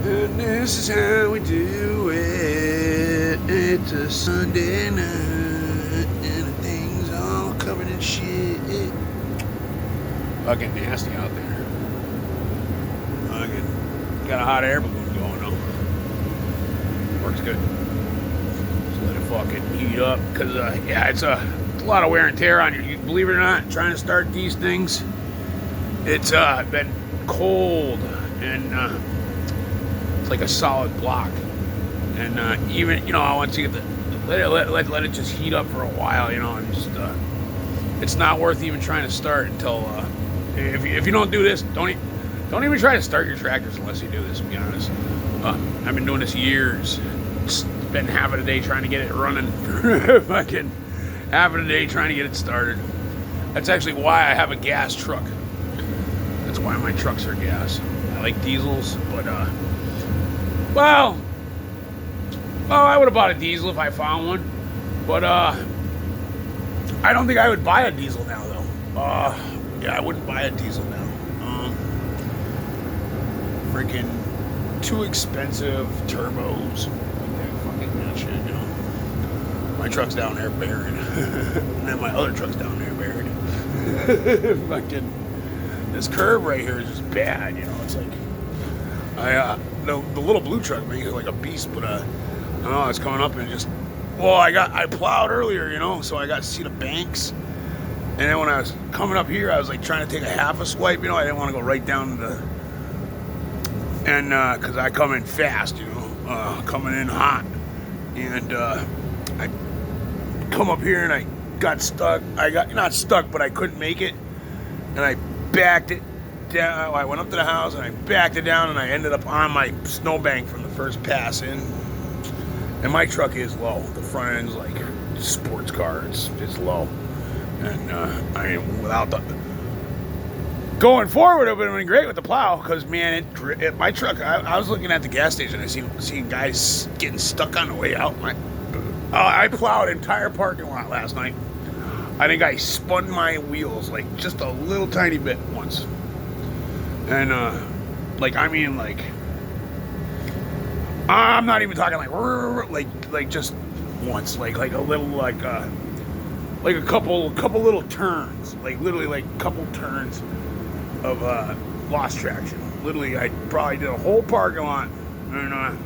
And this is how we do it. It's a Sunday night, and the thing's all covered in shit. Fucking nasty out there. Fucking got a hot air balloon going on. Works good. Just let it fucking heat up, cause yeah, it's a lot of wear and tear on you. Believe it or not, trying to start these things, it's been cold and it's like a solid block. And even once you get let it just heat up for a while, and just it's not worth even trying to start until if you don't do this, don't even try to start your tractors unless you do this. To be honest, I've been doing this years. Spend half of the day trying to get it running. Fucking half of the day trying to get it started. That's actually why I have a gas truck. That's why my trucks are gas. I like diesels, but well, I would have bought a diesel if I found one, but I don't think I would buy a diesel now, though. Yeah, I wouldn't buy a diesel now. Freaking too expensive turbos. Fucking that shit, My truck's down there buried, and then my other truck's down there buried. Fucking this curb right here is just bad, It's like the little blue truck makes it like a beast, but I don't know, it's coming up and just. Well, I plowed earlier, so I got to see the banks. And then when I was coming up here, I was like trying to take a half a swipe, I didn't want to go right down to the. And because I come in fast, coming in hot. And I come up here and I got stuck. I got not stuck, but I couldn't make it. And I backed it down. I went up to the house and I backed it down and I ended up on my snowbank from the first pass in. And my truck is low. The front end's like a sports car. It's low. And I mean, without the going forward, it would have been great with the plow. Because man, my truck. I was looking at the gas station. I seen guys getting stuck on the way out. I plowed an entire parking lot last night. I think I spun my wheels like just a little tiny bit once. And I'm not even talking like just once, like a little like a couple little turns, like literally like a couple turns of lost traction. Literally, I probably did a whole parking lot and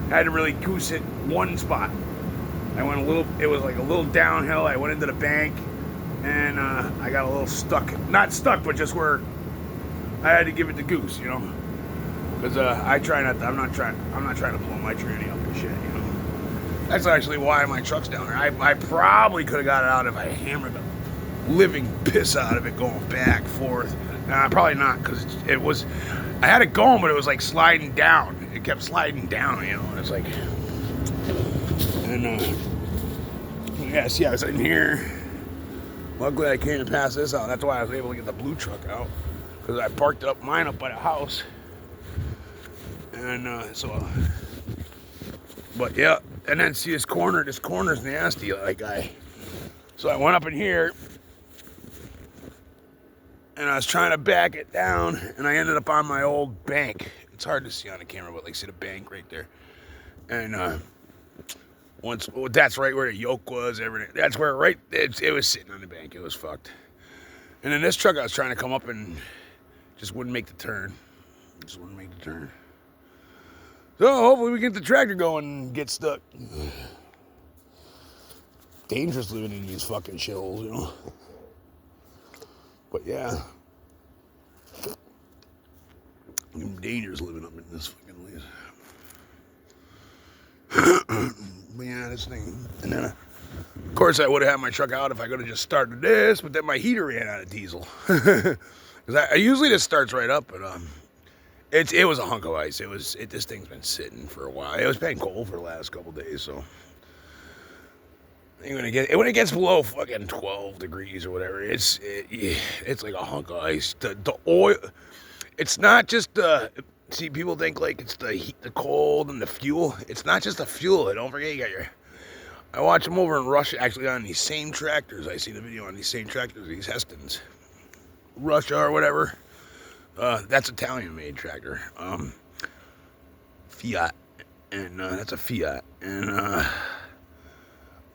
had to really goose it one spot. I went it was like a little downhill. I went into the bank and I got a little stuck. Not stuck, but just where I had to give it the goose, Because I'm not trying to blow my tranny up and shit, That's actually why my truck's down there. I probably could have got it out if I hammered the living piss out of it going back, forth. Nah, probably not, because I had it going, but it was like sliding down. It kept sliding down, and it's like, and yeah, see, I was in here. Luckily, I came to pass this out. That's why I was able to get the blue truck out, because I parked mine up by the house. And but yeah, and then see this corner's nasty, so I went up in here, and I was trying to back it down, and I ended up on my old bank. It's hard to see on the camera, but see the bank right there, and that's right where the yoke was, everything, that's where it was sitting on the bank, it was fucked. And then this truck I was trying to come up and just wouldn't make the turn, So hopefully we get the tractor going and get stuck. Dangerous living in these fucking shitholes, But yeah. Dangerous living up in this fucking place. But yeah, this thing. And then, of course, I would have had my truck out if I could have just started this, but then my heater ran out of diesel. Because I usually this starts right up, but it was a hunk of ice. This thing's been sitting for a while. It was been cold for the last couple days, so when it gets below fucking 12 degrees or whatever, it's like a hunk of ice. The oil, it's not just see, people think like it's the heat, the cold, and the fuel. It's not just the fuel. Don't forget you got I watch them over in Russia, actually on these same tractors. I see the video on these same tractors, these Hestons, Russia or whatever. That's Italian-made tractor. Fiat, and that's a Fiat, and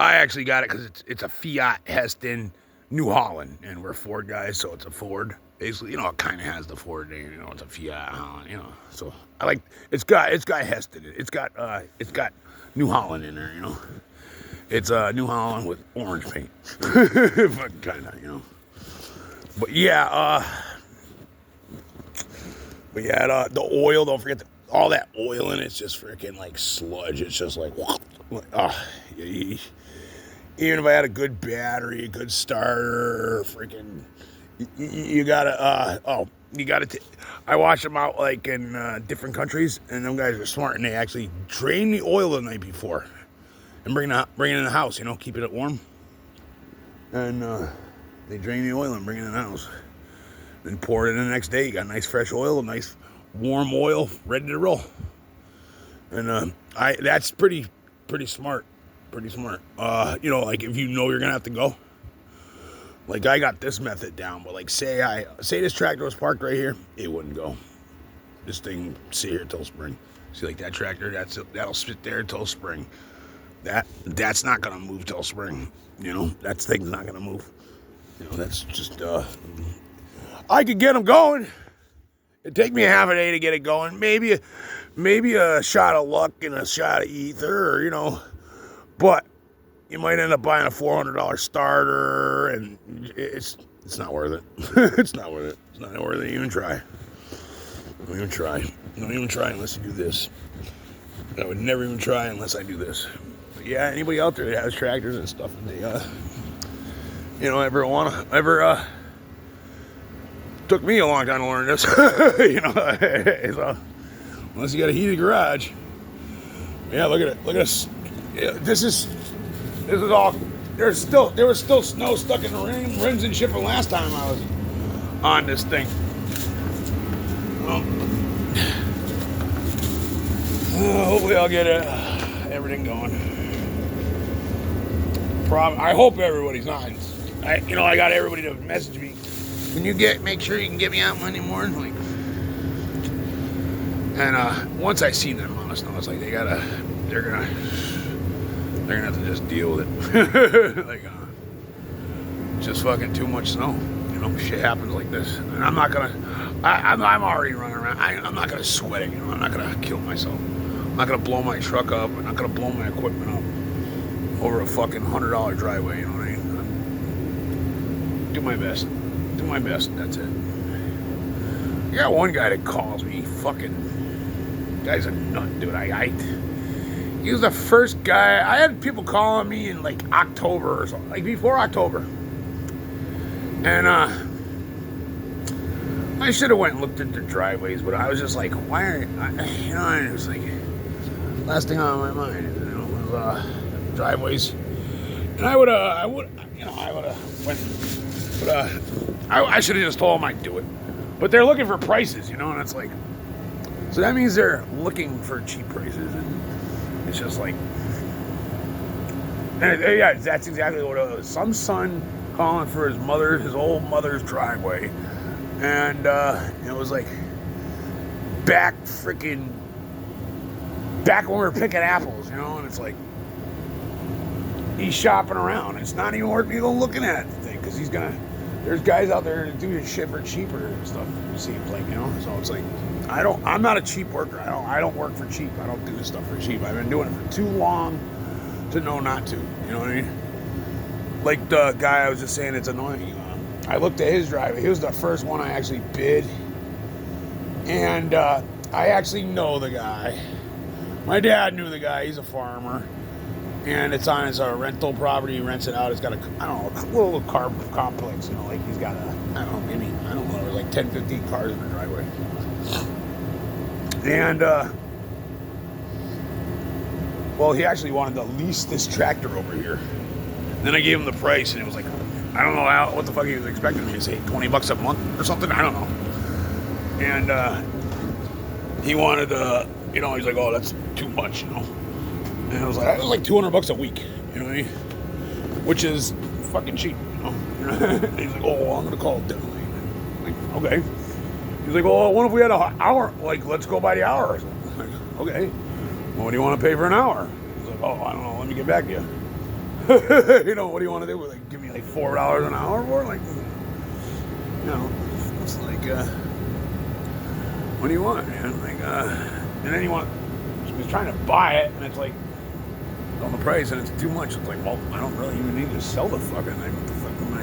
I actually got it because it's a Fiat Heston New Holland, and we're Ford guys, so it's a Ford. Basically, it kind of has the Ford name, it's a Fiat Holland, So I like it's got Heston, it's got New Holland in there, It's New Holland with orange paint, kind of, But yeah, the oil. Don't forget all that oil in it's just freaking like sludge. It's just like, even if I had a good battery, a good starter, freaking, you gotta, I watch them out like in different countries, and them guys are smart, and they actually drain the oil the night before and bring it in the house, keeping it warm. And they drain the oil and bring it in the house. Then pour it in the next day. You got nice fresh oil, nice warm oil, ready to roll. And that's pretty smart. Pretty smart. Like if you're gonna have to go. Like I got this method down, but like say this tractor was parked right here, it wouldn't go. This thing sit here till spring. See, like that tractor, that'll sit there till spring. That's not gonna move till spring. That thing's not gonna move. That's just I could get them going. It'd take me a half a day to get it going. Maybe a shot of luck and a shot of ether, but you might end up buying a $400 starter, and it's not worth it. It's not worth it. It's not worth it. Even try. Don't even try. Don't even try unless you do this. I would never even try unless I do this. But yeah, anybody out there that has tractors and stuff, and they ever took me a long time to learn this. So, unless you got a heated garage. Yeah, look at it. Look at this. Yeah, this is all. There was still snow stuck in the rims and shit from last time I was on this thing. Hopefully I'll get everything going. I hope everybody's on. I got everybody to message me. Can you make sure you can get me out Monday morning? Like, and once I see them on the snow, it's like they're gonna have to just deal with it. Like, just fucking too much snow. Shit happens like this, and I'm not gonna. I'm already running around. I'm not gonna sweat it. I'm not gonna kill myself. I'm not gonna blow my truck up. I'm not gonna blow my equipment up over a fucking $100 driveway. You know what I mean? Do my best. Do my best. That's it. I got one guy that calls me. Fucking guy's a nut, dude. He was the first guy. I had people calling me in like October or something, like before October. And I should have went and looked at the driveways, but I was just like, why aren't and it was like, last thing on my mind, was driveways. And I would have went, but I should have just told them I'd do it. But they're looking for prices, and it's like, so that means they're looking for cheap prices, and it's just like, and yeah, that's exactly what it was. Some son calling for his old mother's driveway, and it was like back when we were picking apples, and it's like he's shopping around. It's not even worth even looking at the thing because there's guys out there that do this shit for cheaper and stuff. You see it like, so it's like I'm not a cheap worker. I don't work for cheap. I don't do this stuff for cheap. I've been doing it for too long to know not to. You know what I mean? Like the guy I was just saying, it's annoying. I looked at his driveway. He was the first one I actually bid. And I actually know the guy. My dad knew the guy. He's a farmer. And it's on his rental property. He rents it out. It's got a little car complex. Like he's got like 10, 15 cars in the driveway. And, well, he actually wanted to lease this tractor over here. Then I gave him the price, and it was like, I don't know what the fuck he was expecting me to say, $20 a month or something. I don't know. And he wanted, he's like, oh, that's too much, And I was like, that was like $200 a week, what I mean? Which is fucking cheap, And he's like, oh, well, I'm gonna call it differently. I'm like, okay. He's like, well, what if we had an hour? Like, let's go by the hour or something. like, okay. Well, what do you want to pay for an hour? He's like, oh, I don't know. Let me get back to you. You know, what do you want to do? Like, give me like $4 an hour for it? Like, you know, it's like, what do you want, man? Like, and then he's trying to buy it, and it's like, on the price, and it's too much. It's like, well, I don't really even need to sell the fucking thing. What the fuck am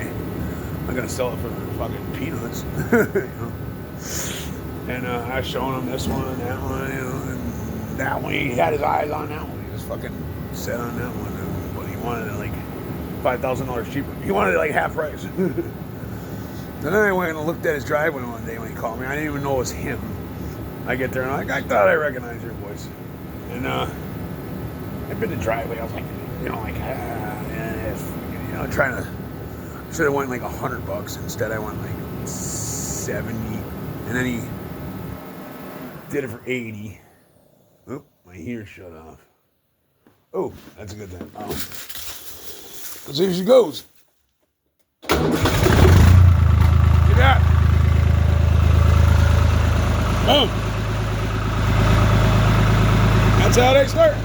I gonna sell it for fucking peanuts? You know? And I was showing him this one and that one, you know, and that one, he had his eyes on that one. He just fucking set on that one, but he wanted it like $5,000 cheaper. He wanted it like half price. Then I went and looked at his driveway one day when he called me. I didn't even know it was him. I get there and I'm like, I thought I recognized your voice. And I've been to driveway. I was like, you know, like, you know, trying to. Should have went like $100. Instead, I went like 70, and then he did it for 80. Oop, my heater shut off. Oh, that's a good thing. Oh, let's see if she goes. Get that. Boom. That's how they start.